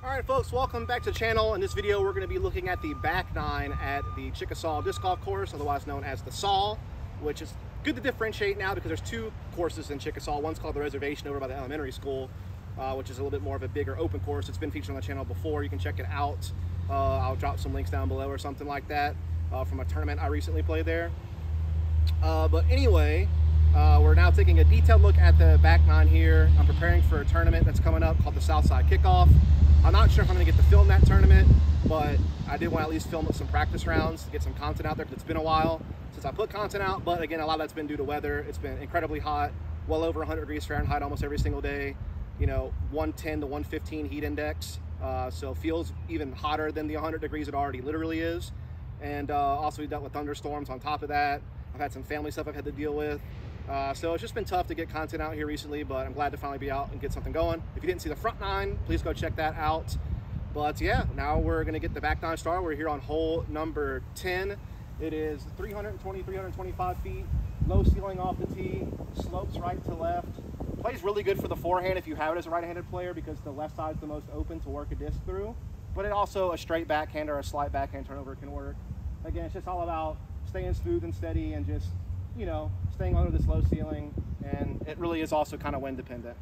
All right, folks, welcome back to the channel. In this video, we're going to be looking at the back nine at the Chickasaw Disc Golf Course, otherwise known as the Saw, which is good to differentiate now because there's two courses in Chickasaw. One's called the Reservation over by the elementary school, which is a little bit more of a bigger open course. It's been featured on the channel before. You can check it out. I'll drop some links down below or something like that from a tournament I recently played there. But anyway, we're now taking a detailed look at the back nine here. I'm preparing for a tournament that's coming up called the Southside Kickoff. I'm not sure if I'm going to get to film that tournament, but I did want to at least film some practice rounds to get some content out there because it's been a while since I put content out. But again, a lot of that's been due to weather. It's been incredibly hot, well over 100 degrees Fahrenheit almost every single day. You know, 110 to 115 heat index. So feels even hotter than the 100 degrees it already literally is. And also we dealt with thunderstorms on top of that. I've had some family stuff I've had to deal with. So it's just been tough to get content out here recently, but I'm glad to finally be out and get something going. If you didn't see the front nine, please go check that out. But yeah, now we're gonna get the back nine started. We're here on hole number 10. It is 320, 325 feet, low ceiling off the tee, slopes right to left. Plays really good for the forehand if you have it as a right-handed player because the left side is the most open to work a disc through. But it also, a straight backhand or a slight backhand turnover can work. Again, it's just all about staying smooth and steady and just, you know, staying under this low ceiling, and it really is also kind of wind dependent.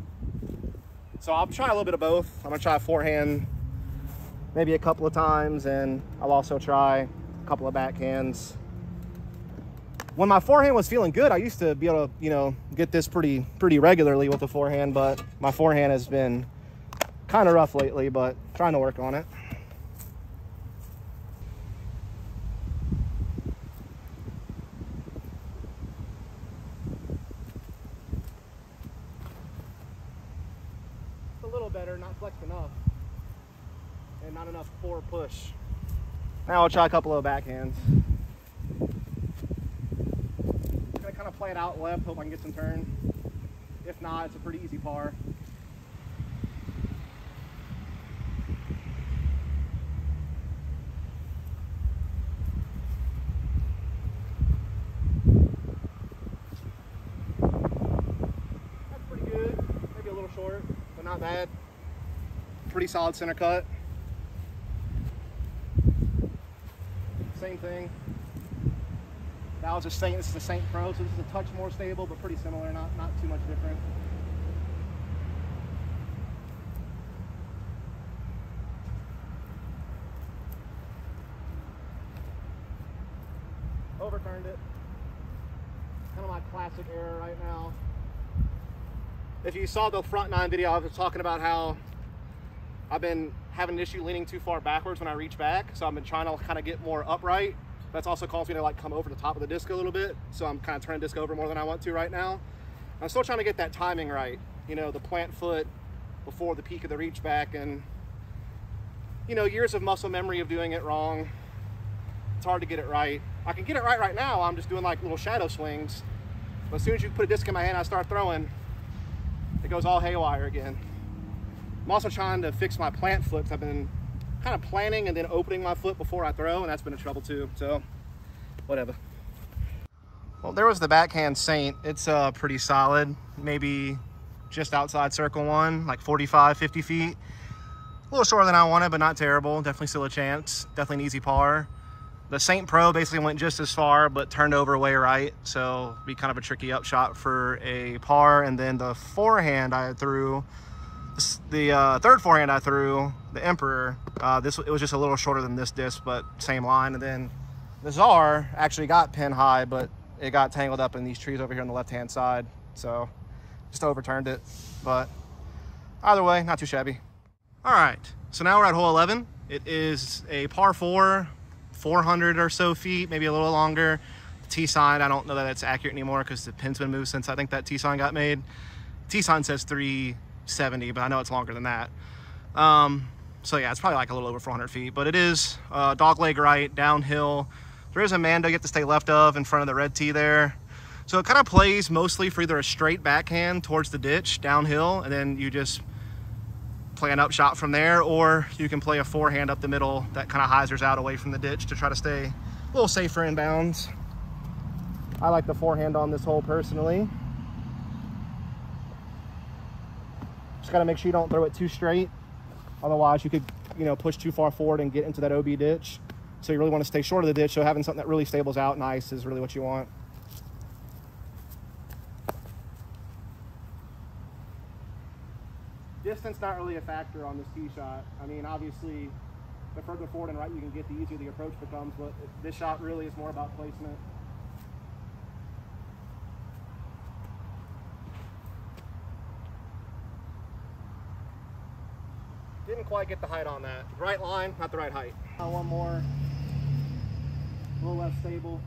So I'll try a little bit of both. I'm gonna try a forehand maybe a couple of times, and I'll also try a couple of backhands. When my forehand was feeling good, I used to be able to, you know, get this pretty regularly with the forehand, but my forehand has been kind of rough lately, but trying to work on it. Better, not flexed enough, and not enough forward push. Now I'll try a couple of backhands. I'm gonna kind of play it out left, hope I can get some turn. If not, it's a pretty easy par. That's pretty good, maybe a little short, but not bad. Pretty solid center cut. Same thing. That was a Saint. This is a Saint Pro, so this is a touch more stable, but pretty similar. Not too much different. Overturned it. Kind of my classic error right now. If you saw the front nine video, I was talking about how I've been having an issue leaning too far backwards when I reach back. So I've been trying to kind of get more upright. That's also caused me to like come over the top of the disc a little bit. So I'm kind of turning the disc over more than I want to right now. I'm still trying to get that timing right. You know, the plant foot before the peak of the reach back, and you know, years of muscle memory of doing it wrong. It's hard to get it right. I can get it right now. I'm just doing like little shadow swings. But as soon as you put a disc in my hand, I start throwing, it goes all haywire again. I'm also trying to fix my plant foot because I've been kind of planting and then opening my foot before I throw, and that's been a trouble too, so whatever. Well, there was the backhand Saint. It's pretty solid, maybe just outside circle one, like 45, 50 feet. A little shorter than I wanted, but not terrible. Definitely still a chance. Definitely an easy par. The Saint Pro basically went just as far, but turned over way right, so be kind of a tricky upshot for a par. And then the forehand I threw, the third forehand I threw, the Emperor, it was just a little shorter than this disc, but same line. And then the Czar actually got pin high, but it got tangled up in these trees over here on the left-hand side, so just overturned it. But either way, not too shabby. All right, so now we're at hole 11. It is a par 4, 400 or so feet, maybe a little longer. The T sign, I don't know that it's accurate anymore because the pin's been moved since I think that T sign got made. T sign says 370, but I know it's longer than that. So yeah, it's probably like a little over 400 feet, but it is dog leg right, downhill. There is a Mando you have to stay left of in front of the red tee there. So it kind of plays mostly for either a straight backhand towards the ditch downhill, and then you just play an upshot from there, or you can play a forehand up the middle that kind of hyzers out away from the ditch to try to stay a little safer in bounds. I like the forehand on this hole personally. Just got to make sure you don't throw it too straight. Otherwise, you could, you know, push too far forward and get into that OB ditch. So you really want to stay short of the ditch. So having something that really stables out nice is really what you want. Distance not really a factor on this tee shot. I mean, obviously, the further forward and right you can get, the easier the approach becomes. But this shot really is more about placement. Didn't quite get the height on that. Right line, not the right height. One more. A little less stable.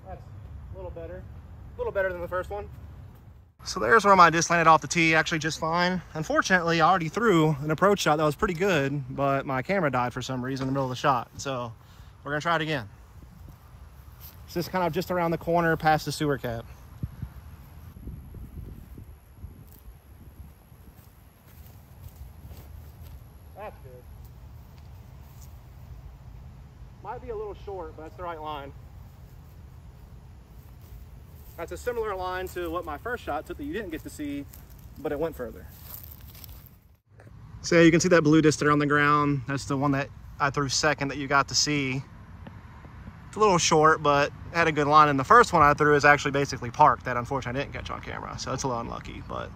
That's a little better. A little better than the first one. So there's where my disc landed off the tee, actually just fine. Unfortunately, I already threw an approach shot that was pretty good, but my camera died for some reason in the middle of the shot. So we're gonna try it again. It's just kind of just around the corner past the sewer cap. That's good. Might be a little short, but that's the right line. That's a similar line to what my first shot took that you didn't get to see, but it went further. So you can see that blue disc there on the ground. That's the one that I threw second that you got to see. It's a little short, but had a good line. And the first one I threw is actually basically parked that unfortunately I didn't catch on camera. So it's a little unlucky, but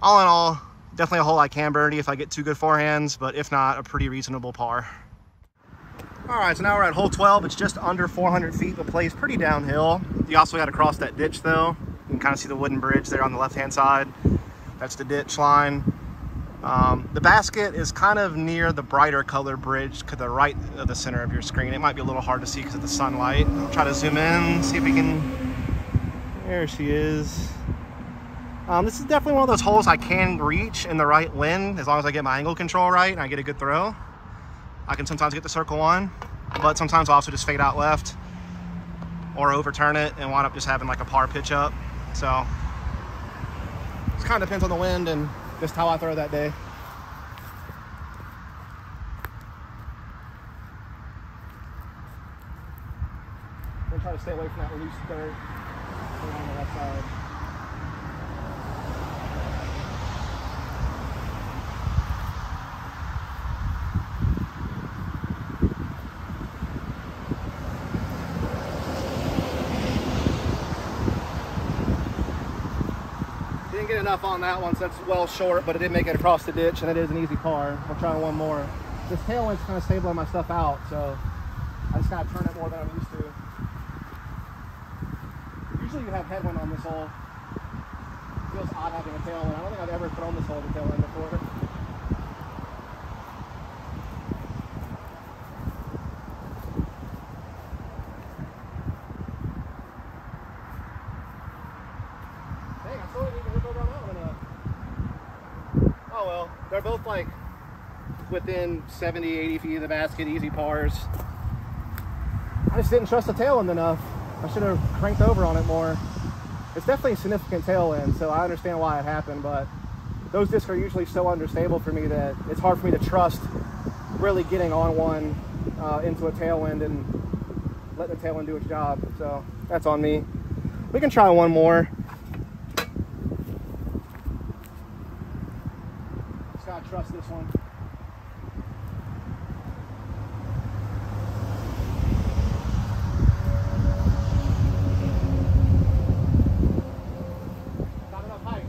all in all, definitely a hole I can birdie if I get two good forehands, but if not, a pretty reasonable par. All right, so now we're at hole 12. It's just under 400 feet, but plays pretty downhill. You also got to cross that ditch though. You can kind of see the wooden bridge there on the left-hand side. That's the ditch line. The basket is kind of near the brighter color bridge to the right of the center of your screen. It might be a little hard to see because of the sunlight. I'll try to zoom in, see if we can, there she is. This is definitely one of those holes I can reach in the right wind as long as I get my angle control right and I get a good throw. I can sometimes get the circle one, but sometimes I'll also just fade out left or overturn it and wind up just having like a par pitch up. So it kind of depends on the wind and just how I throw that day. I'm gonna try to stay away from that loose dirt on the left side. Didn't get enough on that one, so that's well short, but it did make it across the ditch, and it is an easy par. We'll try one more. This tailwind's kind of stabling my stuff out, so I just gotta turn it more than I'm used to. Usually you have headwind on this hole. It feels odd having a tailwind. I don't think I've ever thrown this hole with a tailwind before. Oh well, they're both like within 70, 80 feet of the basket, easy pars. I just didn't trust the tailwind enough. I should have cranked over on it more. It's definitely a significant tailwind, so I understand why it happened, but those discs are usually so understable for me that it's hard for me to trust really getting on one into a tailwind and letting the tailwind do its job. So that's on me. We can try one more. Just gotta trust this one. Not enough height.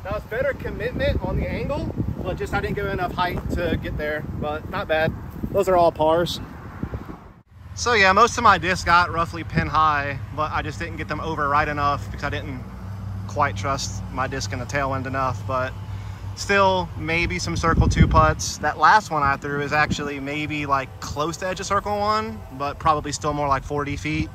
That was better commitment on the angle, but just I didn't give it enough height to get there, but not bad. Those are all pars. So yeah, most of my discs got roughly pin high, but I just didn't get them over right enough because I didn't quite trust my disc in the tailwind enough, but still maybe some circle two putts. That last one I threw is actually maybe like close to edge of circle one, but probably still more like 40 feet.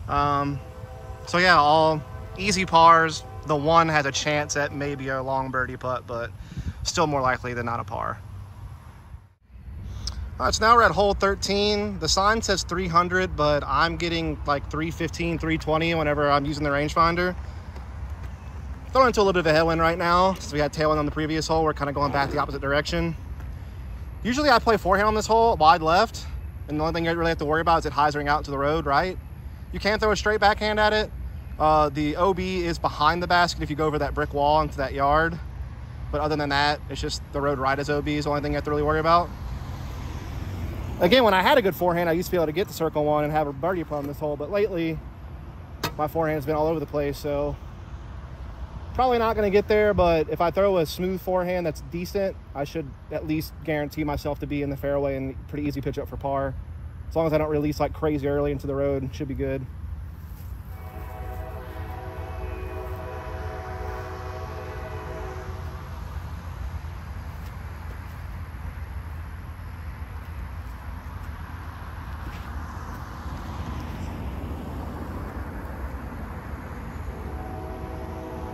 So yeah, all easy pars. The one has a chance at maybe a long birdie putt, but still more likely than not a par. All right, so now we're at hole 13. The sign says 300, but I'm getting like 315, 320 whenever I'm using the rangefinder. Throwing into a little bit of a headwind right now. So we had tailwind on the previous hole. We're kind of going back the opposite direction. Usually I play forehand on this hole, wide left, and the only thing you really have to worry about is it hyzering out into the road, right? You can throw a straight backhand at it. The OB is behind the basket if you go over that brick wall into that yard. But other than that, it's just the road right as OB is the only thing you have to really worry about. Again, when I had a good forehand, I used to be able to get to circle one and have a birdie plum this hole. But lately, my forehand's been all over the place, so probably not going to get there. But if I throw a smooth forehand that's decent, I should at least guarantee myself to be in the fairway and pretty easy pitch up for par. As long as I don't release like crazy early into the road, should be good.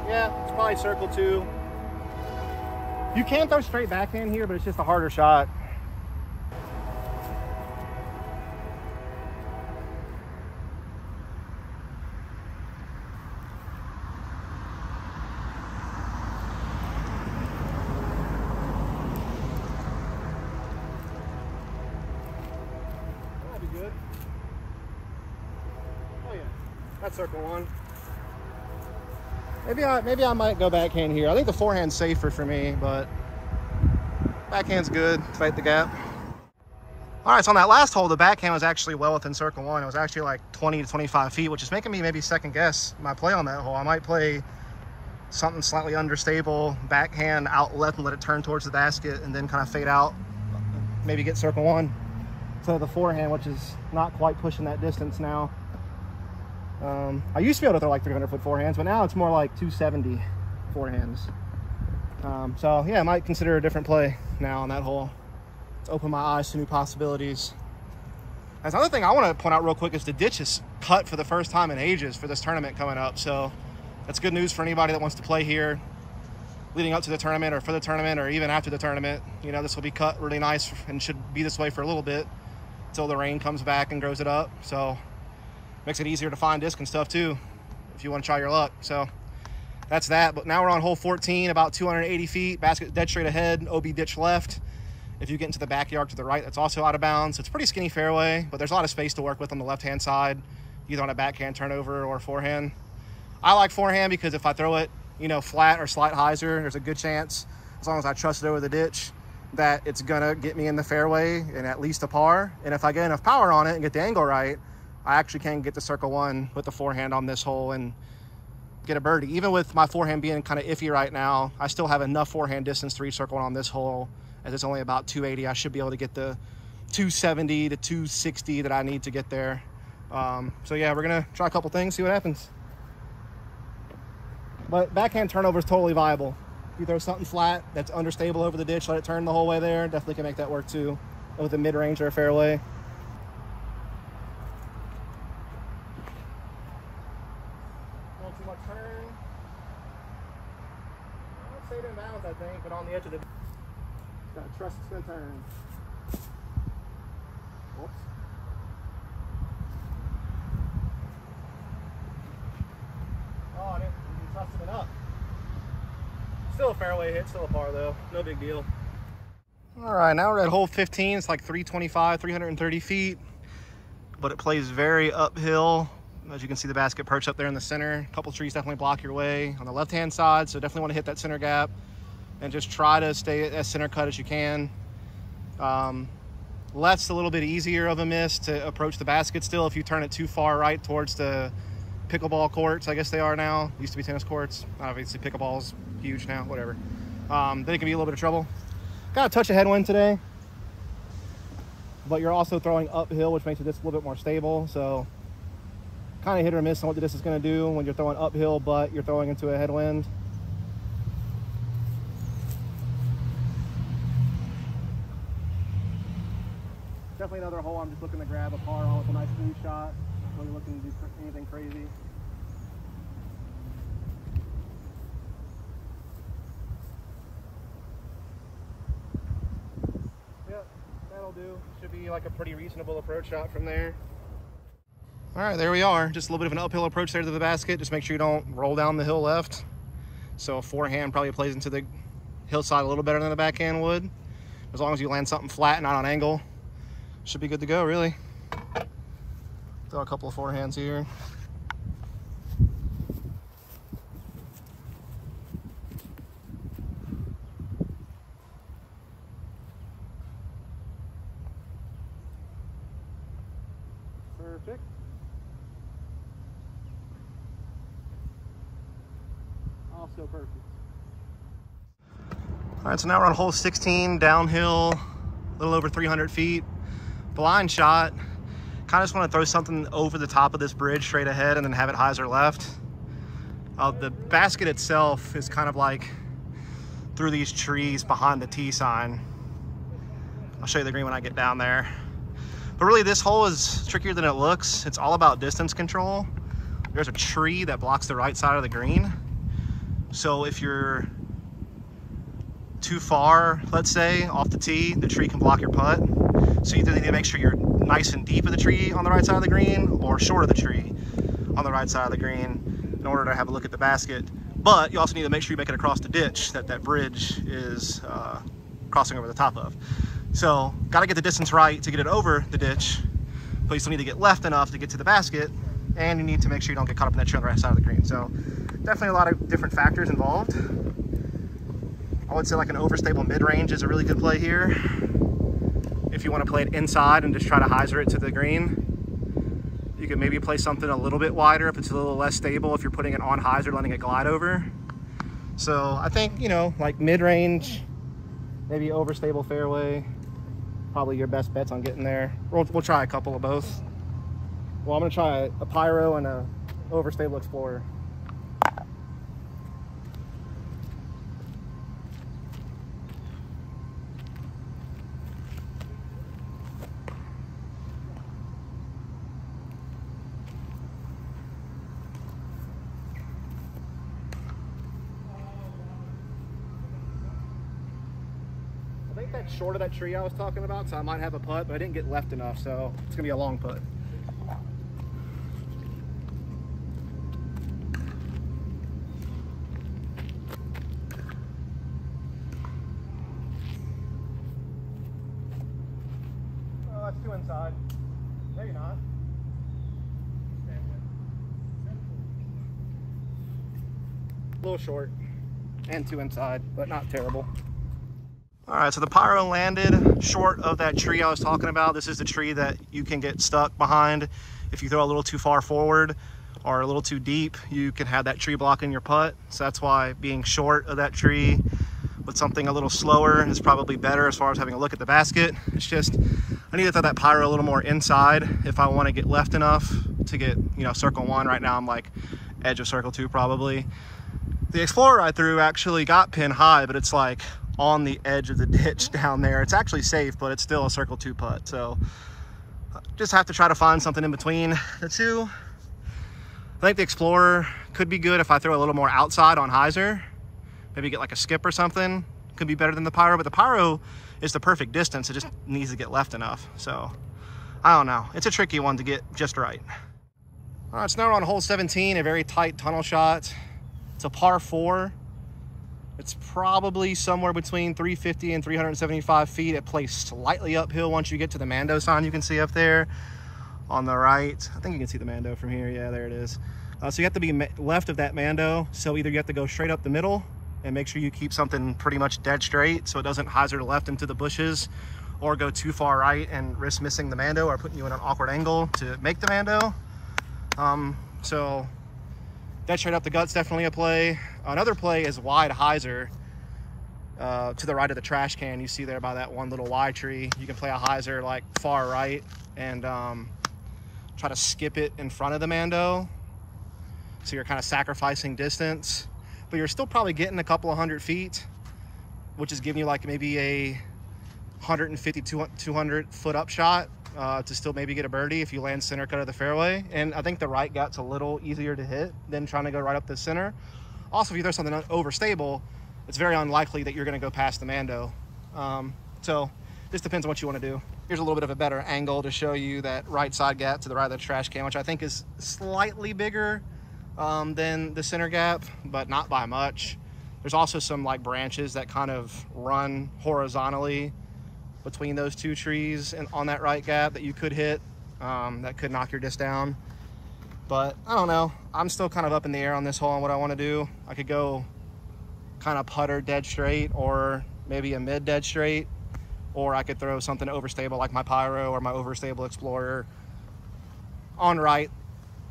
Yeah, it's probably circle 2. You can throw straight backhand here, but it's just a harder shot. That'd be good. Oh yeah, that's circle 1. Maybe I might go backhand here. I think the forehand's safer for me, but backhand's good to fight the gap. All right, so on that last hole, the backhand was actually well within circle 1. It was actually like 20 to 25 feet, which is making me maybe second guess my play on that hole. I might play something slightly understable, backhand out left and let it turn towards the basket and then kind of fade out, maybe get circle 1. So the forehand, which is not quite pushing that distance now. I used to be able to throw like 300-foot forehands, but now it's more like 270 forehands. So yeah, I might consider a different play now on that hole. Let's open my eyes to new possibilities. That's another thing I want to point out real quick is the ditch is cut for the first time in ages for this tournament coming up. So that's good news for anybody that wants to play here leading up to the tournament or for the tournament or even after the tournament. You know, this will be cut really nice and should be this way for a little bit until the rain comes back and grows it up. So makes it easier to find disc and stuff too, if you want to try your luck. So that's that. But now we're on hole 14, about 280 feet, basket dead straight ahead, OB ditch left. If you get into the backyard to the right, that's also out of bounds. It's a pretty skinny fairway, but there's a lot of space to work with on the left-hand side, either on a backhand turnover or forehand. I like forehand because if I throw it, you know, flat or slight hyzer, there's a good chance, as long as I trust it over the ditch, that it's gonna get me in the fairway and at least a par. And if I get enough power on it and get the angle right, I actually can get to circle 1 with the forehand on this hole and get a birdie. Even with my forehand being kind of iffy right now, I still have enough forehand distance to reach circle 1 on this hole, as it's only about 280. I should be able to get the 270 to 260 that I need to get there. So yeah, we're gonna try a couple things, see what happens. But backhand turnover is totally viable. If you throw something flat that's understable over the ditch, let it turn the whole way there, definitely can make that work too, with a mid-range or a fairway. Not too much turn. I'll stay in bounds, I think, but on the edge of the... Gotta trust it's gonna turn. Whoops. Oh, I didn't trust it enough. Still a fairway hit, still a par though. No big deal. All right, now we're at hole 15. It's like 325, 330 feet, but it plays very uphill. As you can see, the basket perched up there in the center. A couple trees definitely block your way on the left-hand side, so definitely want to hit that center gap and just try to stay as center cut as you can. Left's a little bit easier of a miss to approach the basket still if you turn it too far right towards the pickleball courts, I guess they are now. Used to be tennis courts. Obviously, pickleball's huge now, whatever. Then it can be a little bit of trouble. Got a touch of headwind today, but you're also throwing uphill, which makes it just a little bit more stable. So kind of hit or miss on what this is going to do when you're throwing uphill, but you're throwing into a headwind. Definitely another hole I'm just looking to grab a par on with a nice smooth shot. Not really looking to do anything crazy. Yep, that'll do. Should be like a pretty reasonable approach shot from there. All right, there we are. Just a little bit of an uphill approach there to the basket. Just make sure you don't roll down the hill left. So a forehand probably plays into the hillside a little better than the backhand would. As long as you land something flat and not on angle, Should be good to go, really. Throw a couple of forehands here. Perfect. Also perfect. All right, so now we're on hole 16, downhill, a little over 300 feet. Blind shot. Kind of just want to throw something over the top of this bridge straight ahead and then have it hyzer left. The basket itself is kind of like through these trees behind the T sign. I'll show you the green when I get down there. But really, this hole is trickier than it looks. It's all about distance control. There's a tree that blocks the right side of the green. So if you're too far, let's say, off the tee, the tree can block your putt. So you either need to make sure you're nice and deep of the tree on the right side of the green or short of the tree on the right side of the green in order to have a look at the basket. But you also need to make sure you make it across the ditch that that bridge is crossing over the top of. So got to get the distance right to get it over the ditch, but you still need to get left enough to get to the basket, and you need to make sure you don't get caught up in that tree on the right side of the green. So definitely a lot of different factors involved. I would say like an overstable mid-range is a really good play here. If you want to play it inside and just try to hyzer it to the green, you could maybe play something a little bit wider if it's a little less stable, if you're putting it on hyzer, letting it glide over. So I think, you know, like mid-range, maybe overstable fairway, probably your best bets on getting there. We'll try a couple of both. Well, I'm going to try a Pyro and a overstable Explorer. I think that's short of that tree I was talking about, so I might have a putt, but I didn't get left enough, so it's gonna be a long putt. Oh, that's too inside. Maybe not. A little short and too inside, but not terrible. All right, so the Pyro landed short of that tree I was talking about. This is the tree that you can get stuck behind if you throw a little too far forward or a little too deep. You can have that tree blocking your putt. So that's why being short of that tree with something a little slower is probably better as far as having a look at the basket. It's just, I need to throw that Pyro a little more inside if I want to get left enough to get, you know, circle one. Right now I'm like edge of circle two probably. The Explorer I threw actually got pin high, but it's like on the edge of the ditch down there. It's actually safe, but it's still a circle two putt. So just have to try to find something in between the two. I think the Explorer could be good if I throw a little more outside on hyzer. Maybe get like a skip or something. Could be better than the Pyro, but the Pyro is the perfect distance. It just needs to get left enough. So I don't know. It's a tricky one to get just right. All right, so now we're on hole 17, a very tight tunnel shot. It's a par 4. It's probably somewhere between 350 and 375 feet. It plays slightly uphill once you get to the Mando sign you can see up there on the right. I think you can see the Mando from here. Yeah, there it is. So you have to be left of that Mando. So either you have to go straight up the middle and make sure you keep something pretty much dead straight so it doesn't hyzer left into the bushes, or go too far right and risk missing the Mando or putting you in an awkward angle to make the Mando. So dead straight up the gut's definitely a play. Another play is wide hyzer to the right of the trash can. You see there by that one little Y tree. You can play a hyzer like far right and try to skip it in front of the Mando. So you're kind of sacrificing distance, but you're still probably getting a couple of 100 feet, which is giving you like maybe a 150, 200 foot up shot to still maybe get a birdie if you land center cut of the fairway. And I think the right gut's a little easier to hit than trying to go right up the center. Also, if you throw something overstable, it's very unlikely that you're going to go past the Mando. So this depends on what you want to do. Here's a little bit of a better angle to show you that right side gap to the right of the trash can, which I think is slightly bigger than the center gap, but not by much. There's also some like branches that kind of run horizontally between those two trees and on that right gap that you could hit. That could knock your disc down. But I don't know. I'm still kind of up in the air on this hole and what I want to do. I could go kind of putter dead straight, or maybe a mid dead straight, or I could throw something overstable like my Pyro or my overstable Explorer on right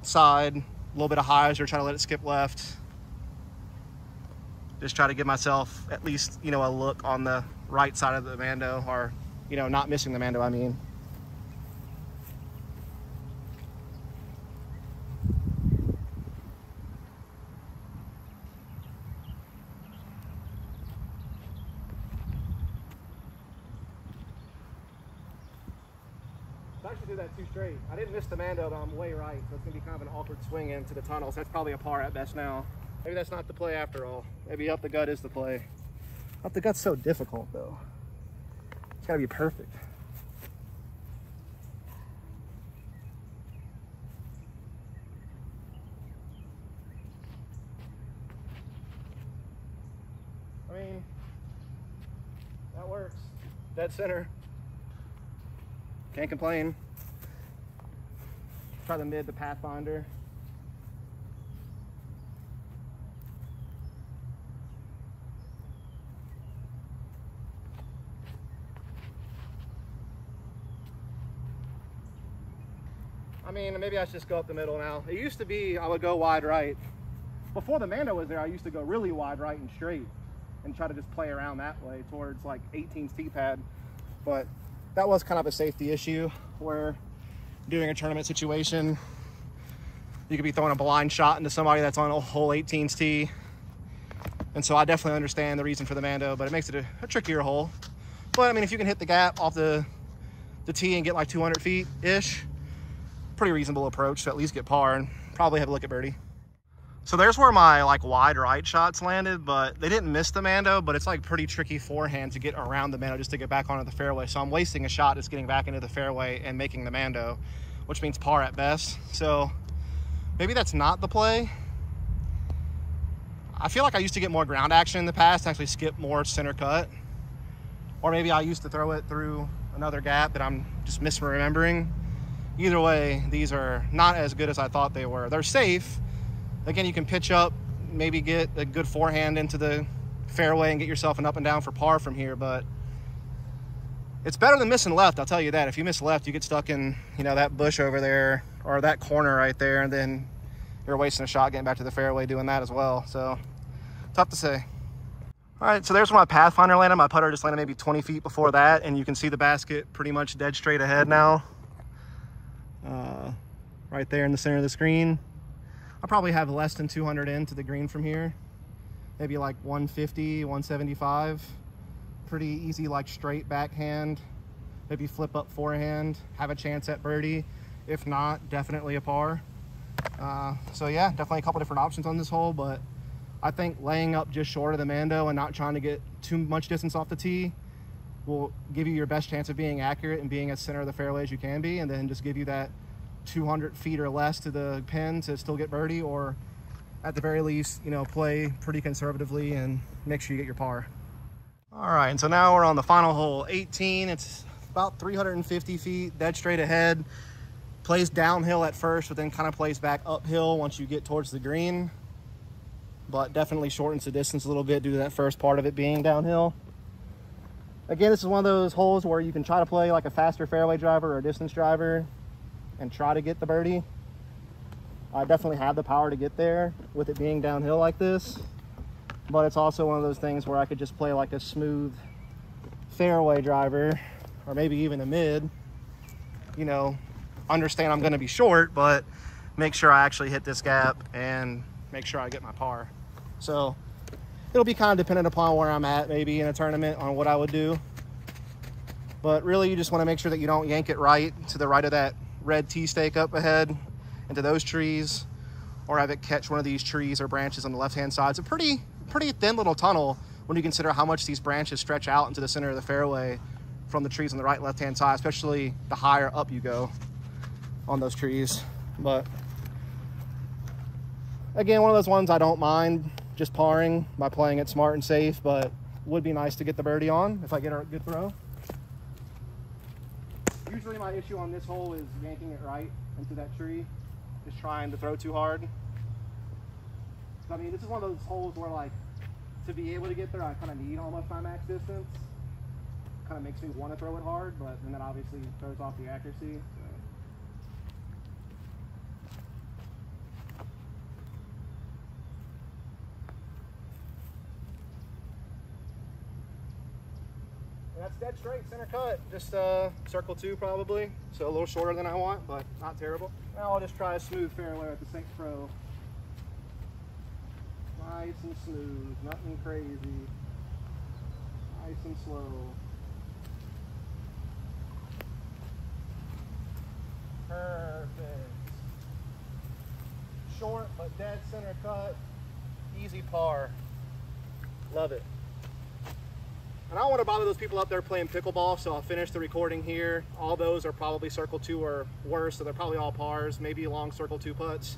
side, a little bit of hyzer, try to let it skip left. Just try to give myself at least, you know, a look on the right side of the Mando, or, you know, not missing the Mando, I mean. I should do that too straight. I didn't miss the Mando, but I'm way right, so it's gonna be kind of an awkward swing into the tunnel. So that's probably a par at best now. Maybe that's not the play after all. Maybe up the gut is the play. Up the gut's so difficult though. It's gotta be perfect. I mean, that works. Dead center. Can't complain. Try the mid, the Pathfinder. I mean, maybe I should just go up the middle now. It used to be I would go wide right. Before the Mando was there, I used to go really wide right and straight and try to just play around that way towards like 18's tee pad. But that was kind of a safety issue where doing a tournament situation, you could be throwing a blind shot into somebody that's on a whole 18's tee. And so I definitely understand the reason for the Mando, but it makes it a trickier hole. But I mean, if you can hit the gap off the tee and get like 200 feet-ish, pretty reasonable approach to at least get par and probably have a look at birdie. So there's where my like wide right shots landed, but they didn't miss the Mando, but it's like pretty tricky forehand to get around the Mando just to get back onto the fairway. So I'm wasting a shot just getting back into the fairway and making the Mando, which means par at best. So maybe that's not the play. I feel like I used to get more ground action in the past, actually skip more center cut. Or maybe I used to throw it through another gap that I'm just misremembering. Either way, these are not as good as I thought they were. They're safe. Again, you can pitch up, maybe get a good forehand into the fairway and get yourself an up and down for par from here, but it's better than missing left, I'll tell you that. If you miss left, you get stuck in, you know, that bush over there or that corner right there, and then you're wasting a shot getting back to the fairway doing that as well. So tough to say. All right, so there's where my Pathfinder landed. My putter just landed maybe 20 feet before that, and you can see the basket pretty much dead straight ahead now. Right there in the center of the screen. I'll probably have less than 200 in to the green from here. Maybe like 150, 175. Pretty easy, like straight backhand. Maybe flip up forehand, have a chance at birdie. If not, definitely a par. So yeah, definitely a couple different options on this hole, but I think laying up just short of the Mando and not trying to get too much distance off the tee will give you your best chance of being accurate and being as center of the fairway as you can be, and then just give you that 200 feet or less to the pin to still get birdie, or at the very least, you know, play pretty conservatively and make sure you get your par. All right, and so now we're on the final hole, 18. It's about 350 feet, dead straight ahead. Plays downhill at first, but then kind of plays back uphill once you get towards the green, but definitely shortens the distance a little bit due to that first part of it being downhill. Again, this is one of those holes where you can try to play like a faster fairway driver or a distance driver and try to get the birdie. I definitely have the power to get there with it being downhill like this, but it's also one of those things where I could just play like a smooth fairway driver, or maybe even a mid, you know, understand I'm gonna be short, but make sure I actually hit this gap and make sure I get my par. So it'll be kind of dependent upon where I'm at maybe in a tournament on what I would do, but really you just want to make sure that you don't yank it right to the right of that red tee stake up ahead into those trees, or have it catch one of these trees or branches on the left hand side. It's a pretty thin little tunnel when you consider how much these branches stretch out into the center of the fairway from the trees on the right and left hand side, especially the higher up you go on those trees. But again, one of those ones I don't mind just parring by playing it smart and safe, but would be nice to get the birdie on if I get a good throw. usually my issue on this hole is yanking it right into that tree, just trying to throw too hard. So, I mean, this is one of those holes where, like, to be able to get there, I kind of need almost my max distance. Kind of makes me want to throw it hard, but and then obviously throws off the accuracy. So. That's dead straight, center cut. Just circle 2 probably. So a little shorter than I want, but not terrible. Now I'll just try a smooth fairway at the St. Pro. Nice and smooth, nothing crazy. Nice and slow. Perfect. Short but dead center cut. Easy par. Love it. And I don't want to bother those people up there playing pickleball, so I'll finish the recording here. All those are probably circle 2 or worse, so they're probably all pars, maybe long circle 2 putts.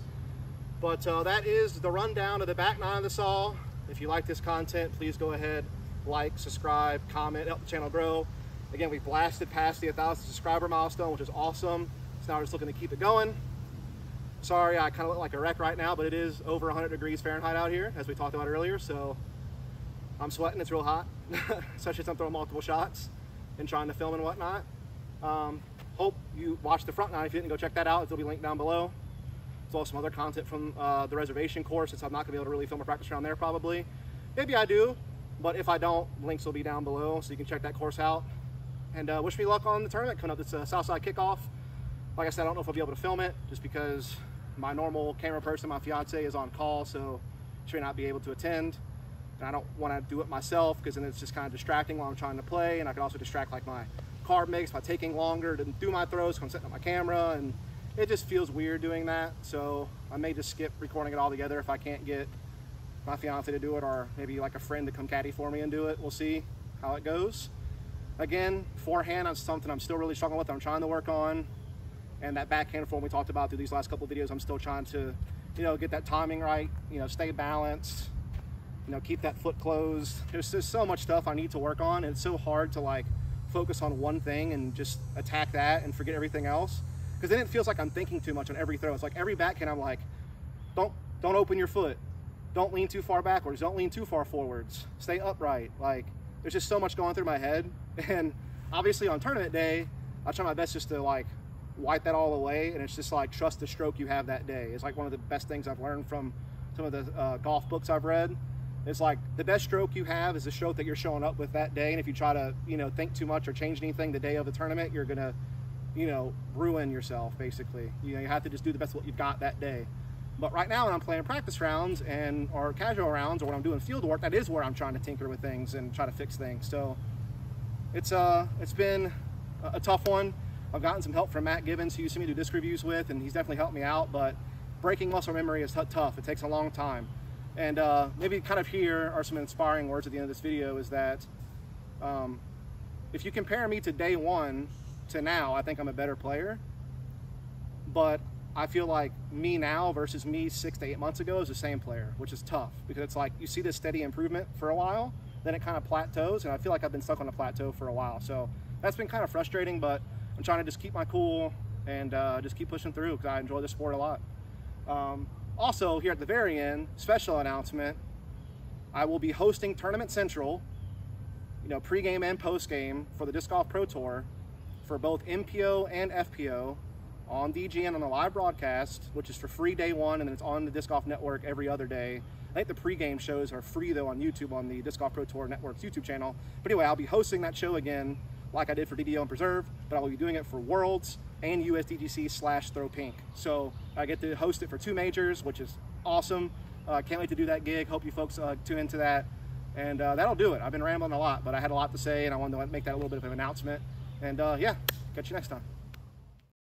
But that is the rundown of the back 9 of the saw. If you like this content, please go ahead, like, subscribe, comment, help the channel grow. Again, we blasted past the 1,000 subscriber milestone, which is awesome. So now we're just looking to keep it going. Sorry, I kind of look like a wreck right now, but it is over 100 degrees Fahrenheit out here, as we talked about earlier, so I'm sweating, it's real hot, especially since I'm throwing multiple shots and trying to film and whatnot. Hope you watched the front 9. If you didn't, go check that out. It'll be linked down below. There's also some other content from the reservation course, since I'm not going to be able to really film a practice round there probably. Maybe I do, but if I don't, links will be down below, so you can check that course out. And wish me luck on the tournament coming up. It's a Southside kickoff. Like I said, I don't know if I'll be able to film it, just because my normal camera person, my fiance, is on call, so she may not be able to attend. And I don't want to do it myself, because then it's just kind of distracting while I'm trying to play, and I can also distract like my carb makes by taking longer to do my throws because I'm setting up my camera, and it just feels weird doing that. So I may just skip recording it all together if I can't get my fiance to do it, or maybe like a friend to come caddy for me and do it. We'll see how it goes. Again, forehand is something I'm still really struggling with. I'm trying to work on, and that backhand form we talked about through these last couple of videos, I'm still trying to, get that timing right, stay balanced, keep that foot closed. There's just so much stuff I need to work on, and it's so hard to like focus on one thing and just attack that and forget everything else, because then it feels like I'm thinking too much on every throw. It's like every backhand I'm like, don't open your foot, don't lean too far backwards, don't lean too far forwards, stay upright. Like, there's just so much going through my head. And obviously on tournament day, I try my best just to like wipe that all away, and it's just like trust the stroke you have that day. It's like one of the best things I've learned from some of the golf books I've read. It's like the best stroke you have is the stroke that you're showing up with that day, and if you try to think too much or change anything the day of the tournament, you're gonna ruin yourself basically. You have to just do the best of what you've got that day. But right now when I'm playing practice rounds or casual rounds, or when I'm doing field work, that is where I'm trying to tinker with things and try to fix things. So it's been a tough one. I've gotten some help from Matt Gibbons, who used to see me do disc reviews with, and he's definitely helped me out, but breaking muscle memory is tough. It takes a long time. And maybe kind of here are some inspiring words at the end of this video, is that if you compare me to day one to now, I think I'm a better player. But I feel like me now versus me 6 to 8 months ago is the same player, which is tough, because it's like you see this steady improvement for a while, then it kind of plateaus, and I feel like I've been stuck on a plateau for a while. So that's been kind of frustrating, but I'm trying to just keep my cool and just keep pushing through, because I enjoy the sport a lot. Also, here at the very end, special announcement, I will be hosting Tournament Central, pregame and postgame for the Disc Golf Pro Tour for both MPO and FPO on DGN on the live broadcast, which is for free day one, and then it's on the Disc Golf Network every other day. I think the pregame shows are free though on YouTube on the Disc Golf Pro Tour Network's YouTube channel. But anyway, I'll be hosting that show again, like I did for DDO and Preserve, but I will be doing it for Worlds and USDGC/Throw Pink. So I get to host it for 2 majors, which is awesome. Can't wait to do that gig. Hope you folks tune into that. And that'll do it. I've been rambling a lot, but I had a lot to say, and I wanted to make that a little bit of an announcement. And yeah, catch you next time.